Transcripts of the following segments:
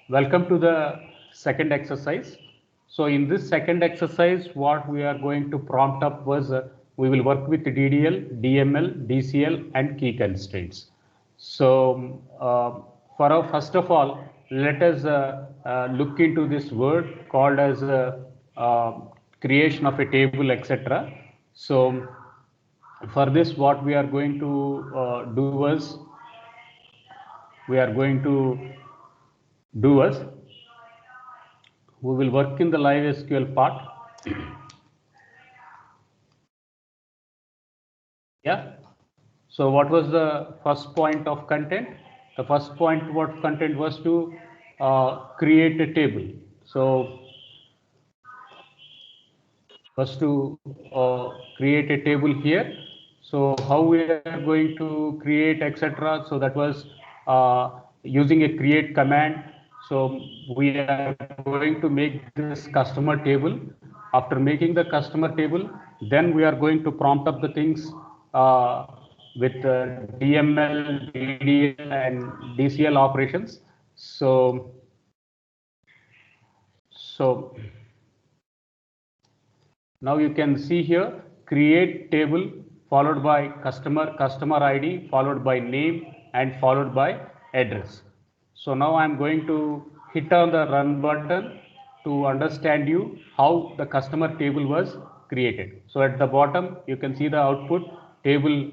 Welcome to the second exercise. So in this second exercise, what we are going to prompt up was we will work with DDL, DML, DCL and key constraints. So first of all, let us look into this word called as uh, creation of a table, etc. So for this, what we are going to do is we are going to do is we will work in the live SQL part. Yeah. So what was the first point of content? The first point of content was to create a table. So was to create a table here. So how we are going to create, etc. So that was using a create command. So we are going to make this customer table. After making the customer table, then we are going to prompt up the things with DML, DDL, and DCL operations. So now you can see here create table followed by customer ID followed by name and followed by address. So now I'm going to hit on the run button to understand you how the customer table was created. So at the bottom you can see the output table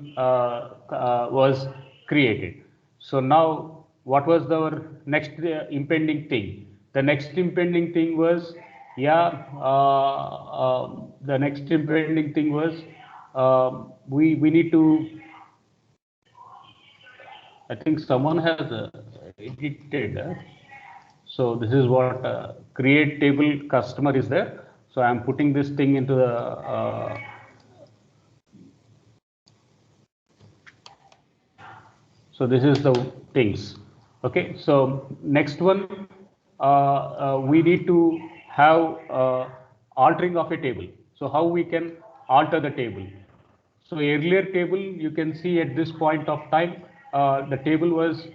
was created. So now what was our next impending thing? The next impending thing was the next impending thing was we need to. I think someone has edited. So this is what create table customer is there. So I'm putting this thing into the. So this is the things. Okay. So next one, we need to have altering of a table. So how we can alter the table? So earlier table, you can see at this point of time, the table was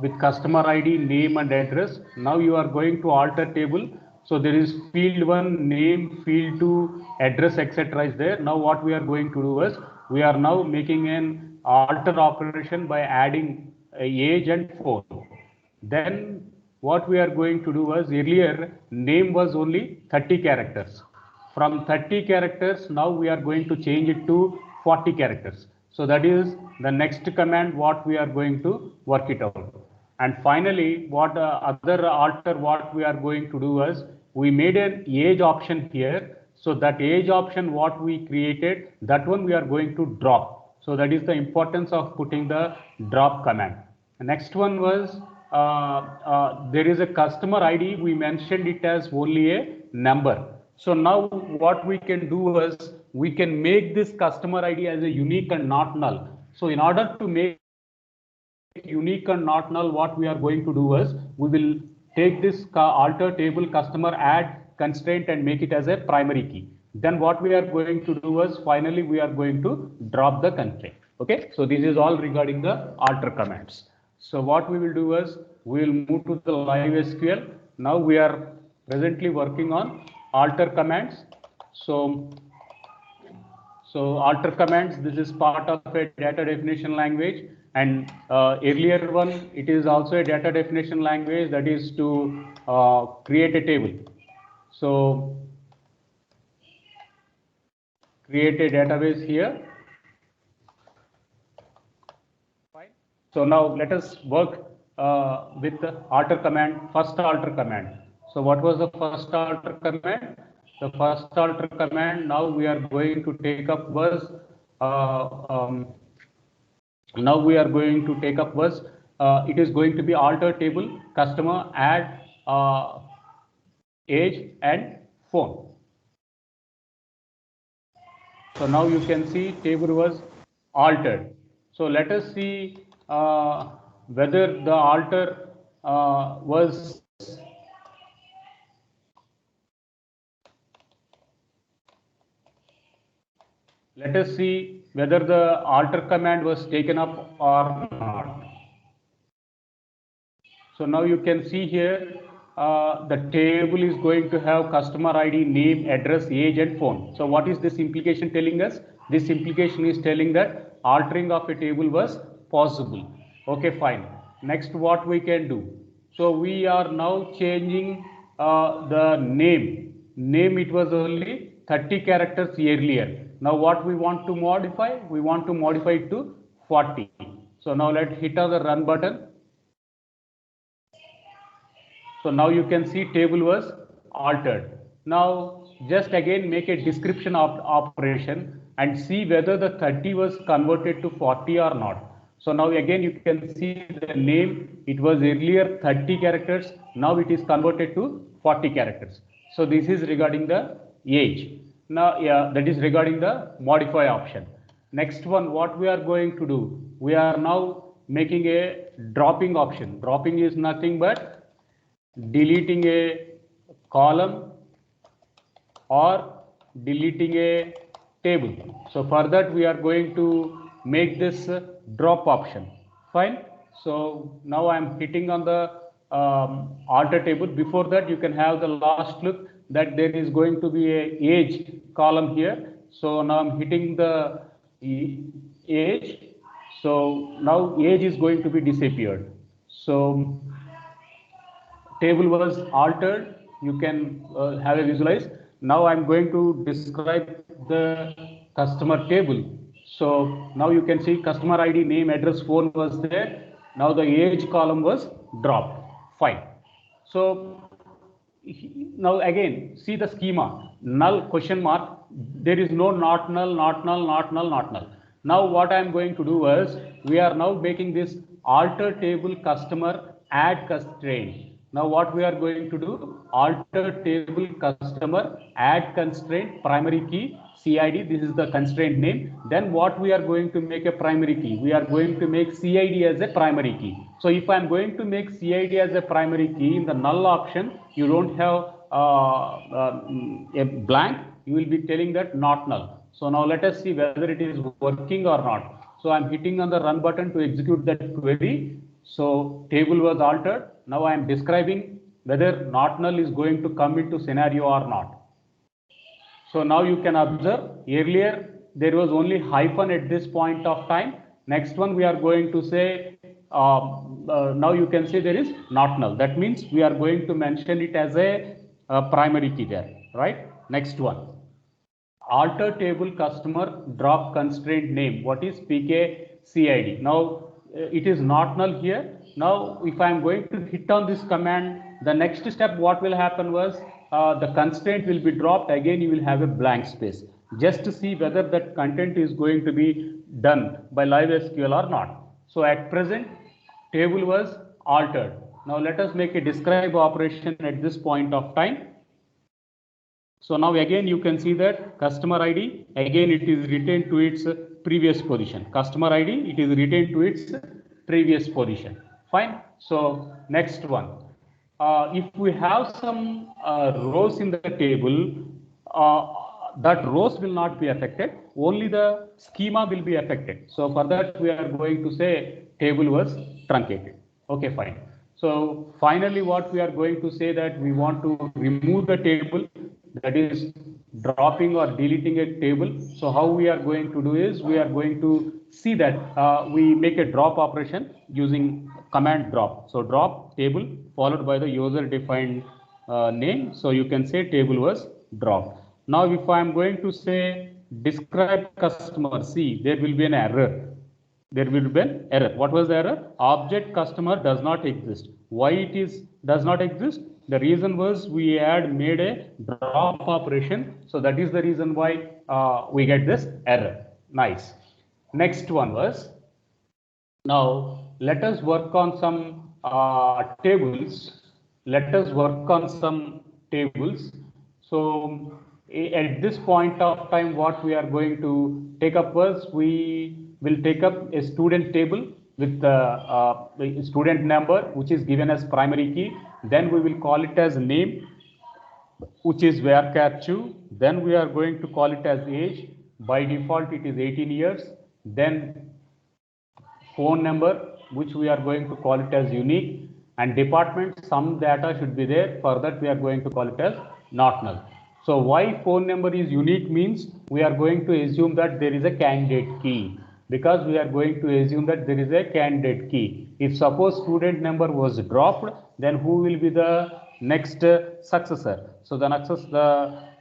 with customer ID, name and address. Now you are going to alter table. So there is field 1, name, field 2, address, etc. is there. Now what we are going to do is, we are now making an alter operation by adding age and phone. Then what we are going to do was, earlier name was only 30 characters. From 30 characters, now we are going to change it to 40 characters. So that is the next command what we are going to work it out. And finally, what other alter what we are going to do is, we made an age option here. So that age option what we created, that one we are going to drop. So that is the importance of putting the drop command. The next one was there is a customer ID. We mentioned it as only a number. So now what we can do is, we can make this customer ID as a unique and not null. So in order to make unique and not null, what we are going to do is, we will take this alter table customer add constraint and make it as a primary key. Then what we are going to do is, finally we are going to drop the constraint. Okay, so this is all regarding the alter commands. So what we will do is, we will move to the live SQL. Now we are presently working on alter commands. So alter commands, this is part of a data definition language, and earlier one, it is also a data definition language, that is to create a table. So create a database here. Fine. So now let us work with the alter command, first alter command. So what was the first alter command? The first alter command now we are going to take up was uh, um, now we are going to take up was it is going to be alter table customer add age and phone. So now you can see table was altered. So let us see whether the alter was. Let us see whether the alter command was taken up or not. So now you can see here the table is going to have customer ID, name, address, age, and phone. So what is this implication telling us? This implication is telling that altering of a table was possible. Okay, fine. Next, what we can do? So we are now changing the name. Name, it was only 30 characters earlier. Now what we want to modify? We want to modify it to 40. So now let's hit on the run button. So now you can see table was altered. Now just again make a description of operation and see whether the 30 was converted to 40 or not. So now again you can see the name, it was earlier 30 characters, now it is converted to 40 characters. So this is regarding the age. Now that is regarding the modify option. Next one, what we are going to do, we are now making a dropping option. Dropping is nothing but deleting a column or deleting a table. So for that we are going to make this drop option. Fine. So now I am hitting on the alter table. Before that you can have the last look that there is going to be a age column here. So now I'm hitting the age. So now age is going to be disappeared. So table was altered. You can have a visualize. Now I'm going to describe the customer table. So now you can see customer ID, name, address, phone was there. Now the age column was dropped. Fine. So now again see the schema. Null question mark. There is no not null, not null, not null, not null. Now what I am going to do is we are now making this alter table customer add constraint. Now what we are going to do, alter table customer add constraint primary key CID, this is the constraint name. Then what we are going to make a primary key, we are going to make CID as a primary key. So if I am going to make CID as a primary key in the null option, you don't have a blank, you will be telling that not null. So now let us see whether it is working or not. So I'm hitting on the run button to execute that query. So table was altered. Now I am describing whether not null is going to come into scenario or not. So now you can observe earlier there was only hyphen at this point of time. Next one we are going to say now you can see there is not null. That means we are going to mention it as a primary key there, right? Next one. Alter table customer drop constraint name. What is PK CID? Now it is not null here. Now if I am going to hit on this command, the next step what will happen was the constraint will be dropped. Again you will have a blank space just to see whether that content is going to be done by live SQL or not. So at present table was altered. Now let us make a describe operation at this point of time. So now again you can see that customer ID, again it is retained to its previous position. Customer ID, it is retained to its previous position. Fine. So next one. If we have some rows in the table, that rows will not be affected, only the schema will be affected. So for that we are going to say table was truncated. Okay, fine. So finally what we are going to say that we want to remove the table, that is dropping or deleting a table. So how we are going to do is we are going to see that we make a drop operation using command drop. So drop table followed by the user defined name. So you can say table was dropped. Now if I am going to say describe customer, see there will be an error. There will be an error. What was the error? Object customer does not exist. Why it is does not exist? The reason was we had made a drop operation. So that is the reason why we get this error. Nice. Next one was, now let us work on some tables. Let us work on some tables. So at this point of time, what we are going to take up was we will take up a student table with the student number, which is given as primary key. Then we will call it as name, which is varchar2. Then we are going to call it as age. By default, it is 18 years. Then phone number, which we are going to call it as unique. and department some data should be there. For that we are going to call it as not null. So why phone number is unique means we are going to assume that there is a candidate key, because we are going to assume that there is a candidate key. If suppose student number was dropped, then who will be the next successor? So the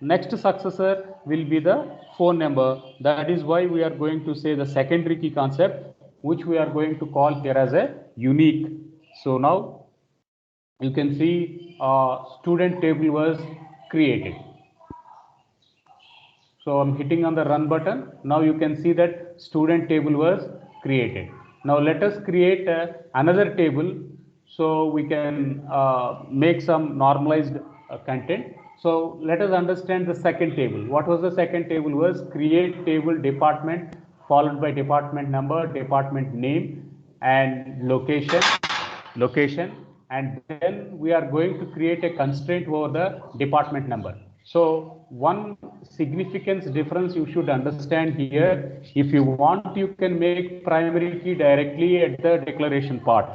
next successor will be the phone number. That is why we are going to say the secondary key concept, which we are going to call here as a unique. So now you can see student table was created. So I'm hitting on the run button. Now you can see that student table was created. Now let us create another table so we can make some normalized content. So let us understand the second table. What was the second table? Was create table department followed by department number, department name, and location, and then we are going to create a constraint over the department number. So one significance difference you should understand here, if you want you can make primary key directly at the declaration part.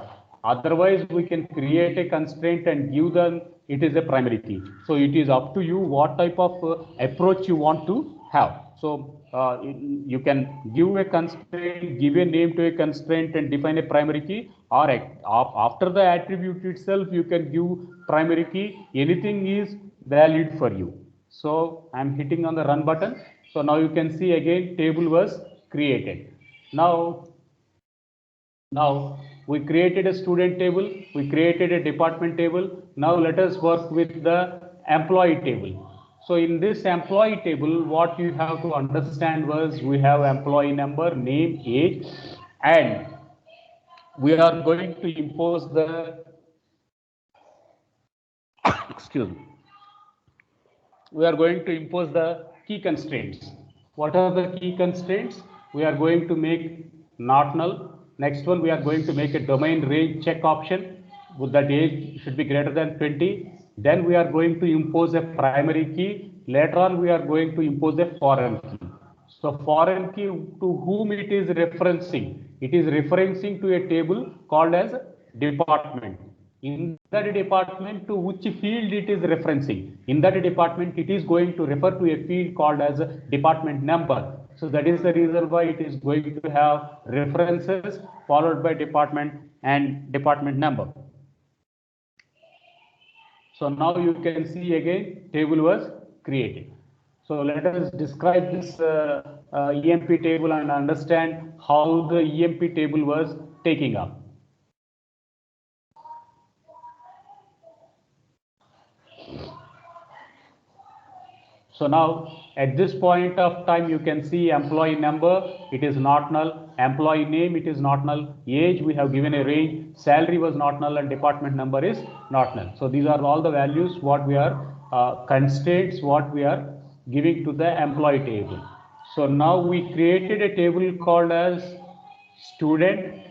Otherwise we can create a constraint and give them it is a primary key. So it is up to you what type of approach you want to have. So you can give a constraint, give a name to a constraint and define a primary key, or after the attribute itself you can give primary key. Anything is valid for you. So I'm hitting on the run button. So now you can see again table was created. Now we created a student table, we created a department table. Now let us work with the employee table. So in this employee table, what you have to understand was we have employee number, name, age, and we are going to impose the excuse me. We are going to impose the key constraints. What are the key constraints? We are going to make not null. Next one, we are going to make a domain range check option with that age should be greater than 20. Then we are going to impose a primary key. Later on, we are going to impose a foreign key. So foreign key to whom it is referencing? It is referencing to a table called as department. In that department, to which field it is referencing? In that department, it is going to refer to a field called as a department number. So that is the reason why it is going to have references followed by department and department number. So now you can see again table was created. So let us describe this EMP table and understand how the EMP table was taking up. So now at this point of time you can see employee number, it is not null, employee name, it is not null, age we have given a range, salary was not null, and department number is not null. So these are all the values what we are constraints what we are giving to the employee table. So now we created a table called as student.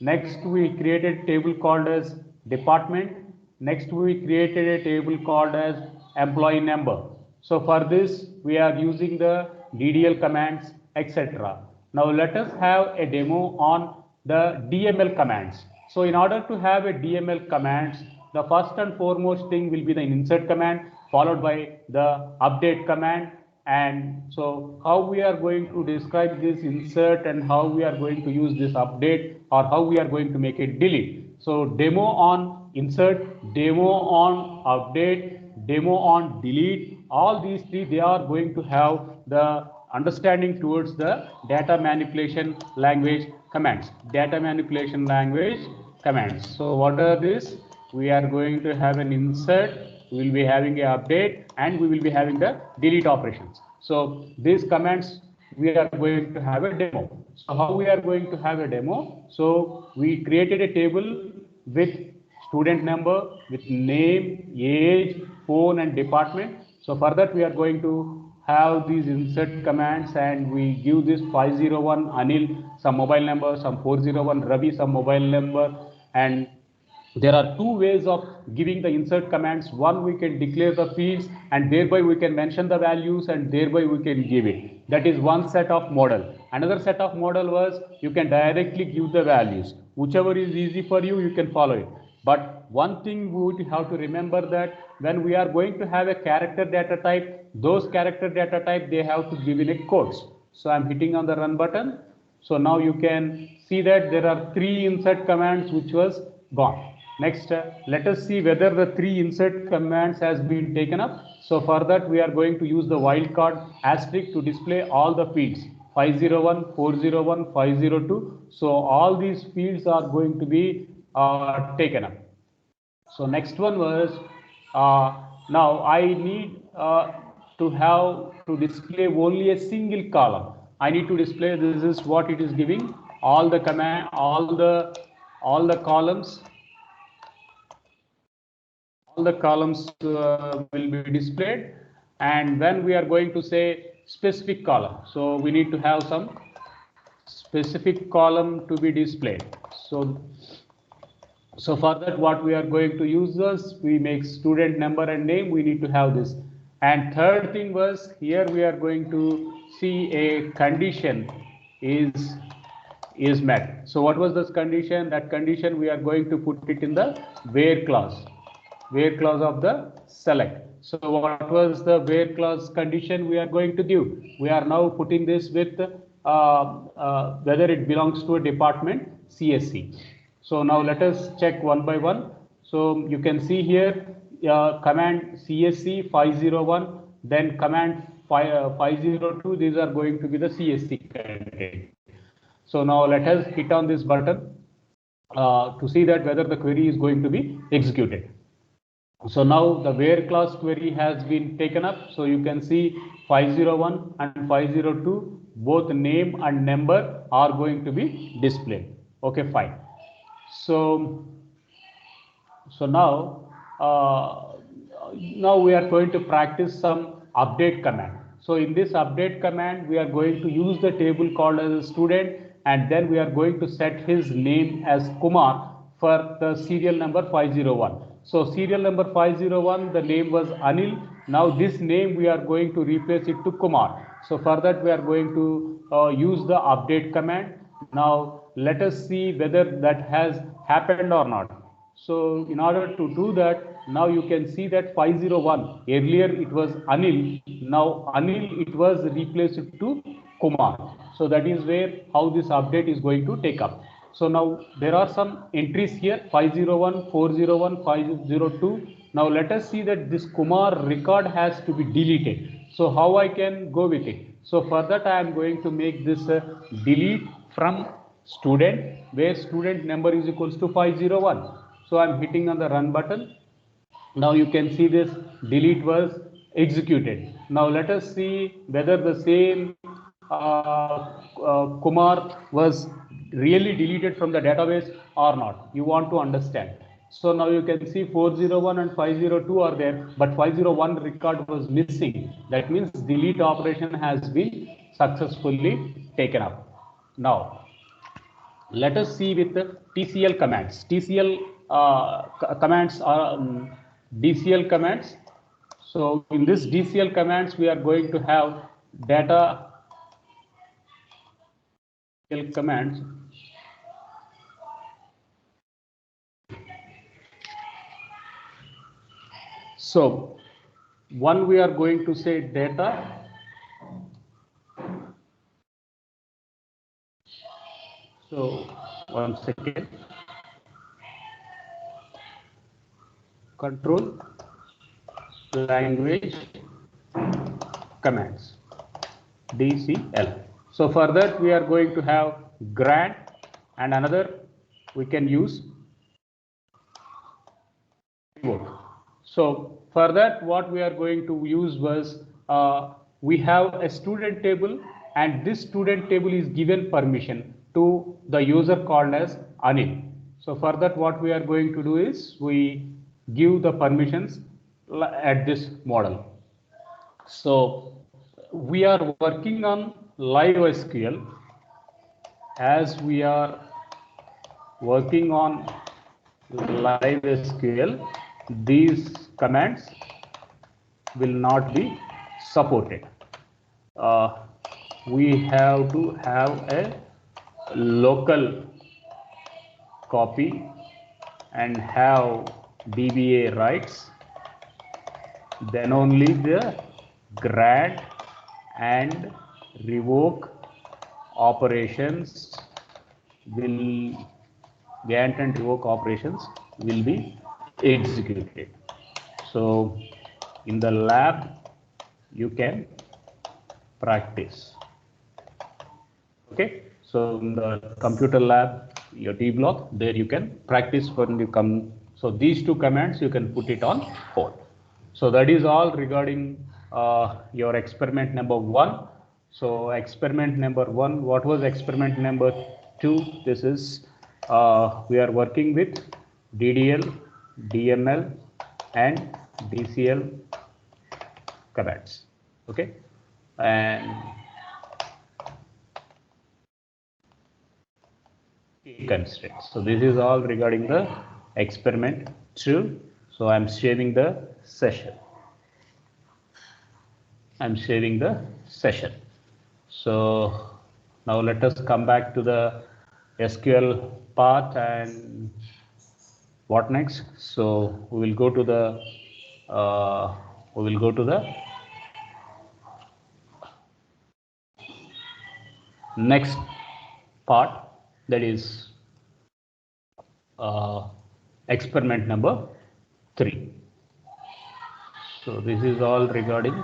Next we created a table called as department. Next we created a table called as employee number. So for this we are using the DDL commands, etc. Now let us have a demo on the DML commands. So in order to have a DML commands, the first and foremost thing will be the insert command followed by the update command. And so how we are going to describe this insert and how we are going to use this update or how we are going to make it delete. So demo on insert, demo on update, demo on delete, all these three they are going to have the understanding towards the data manipulation language commands. Data manipulation language commands. So what are these? We are going to have an insert, we will be having a update, and we will be having the delete operations. So these commands we are going to have a demo. So how we are going to have a demo? So we created a table with student number, with name, age, phone, and department. So for that we are going to have these insert commands, and we give this 501 Anil some mobile number, some 401 Ravi some mobile number, and there are two ways of giving the insert commands. One, we can declare the fields and thereby we can mention the values and thereby we can give it. That is one set of model. Another set of model was you can directly give the values. Whichever is easy for you, you can follow it. But one thing we would have to remember that when we are going to have a character data type, those character data type, they have to give in a quotes. So I'm hitting on the run button. So now you can see that there are 3 insert commands which was gone. Next, let us see whether the 3 insert commands has been taken up. So for that, we are going to use the wildcard asterisk to display all the fields 501, 401, 502. So all these fields are going to be taken up. So next one was now I need to display only a single column. I need to display, this is what it is giving, all the command, all the columns will be displayed. And when we are going to say specific column, so we need to have some specific column to be displayed. So for that, what we are going to use is we make student number and name. We need to have this. And third thing was here we are going to see a condition is met. So what was this condition? That condition we are going to put it in the where clause of the select. So what was the where clause condition we are going to give? We are now putting this with whether it belongs to a department CSC. So now let us check one by one. So you can see here command CSC 501, then command 502. These are going to be the CSC content. So now let us hit on this button to see that whether the query is going to be executed. So now the where clause query has been taken up. So you can see 501 and 502, both name and number are going to be displayed. Okay, fine. So now now we are going to practice some update command. So in this update command, we are going to use the table called as a student, and then we are going to set his name as Kumar for the serial number 501. So serial number 501, the name was Anil. Now this name we are going to replace it to Kumar. So for that we are going to use the update command. Now let us see whether that has happened or not. So in order to do that, now you can see that 501, earlier it was Anil, now Anil it was replaced to Kumar. So that is where how this update is going to take up. So now there are some entries here 501, 401, 502. Now let us see that this Kumar record has to be deleted. So how I can go with it? So for that I am going to make this delete from student, where student number is equals to 501. So I'm hitting on the run button. Now you can see this delete was executed. Now let us see whether the same Kumar was really deleted from the database or not. You want to understand. So now you can see 401 and 502 are there, but 501 record was missing. That means delete operation has been successfully taken up. Now let us see with the TCL commands. TCL commands are DCL commands. So in this DCL commands, we are going to have data commands. So one we are going to say data. So 1 second. Control language commands DCL. So for that we are going to have grant, and another we can use pivot. So for that what we are going to use was we have a student table, and this student table is given permission to the user called as Anil. So for that what we are going to do is we give the permissions at this model. So we are working on live SQL. As we are working on live SQL, these commands will not be supported. We have to have a local copy and have DBA rights, then only the grant and revoke operations will grant and revoke operations will be executed. So in the lab you can practice. Okay, so in the computer lab, your D block, there you can practice when you come. So these two commands you can put it on hold. So that is all regarding your experiment number 1. So experiment number 1, what was experiment number 2? This is we are working with DDL, DML and DCL commands. Okay, and constraints. So this is all regarding the experiment 2. So I'm saving the session. So now let us come back to the SQL part, and what next? So we will go to the next part, that is experiment number 3. So this is all regarding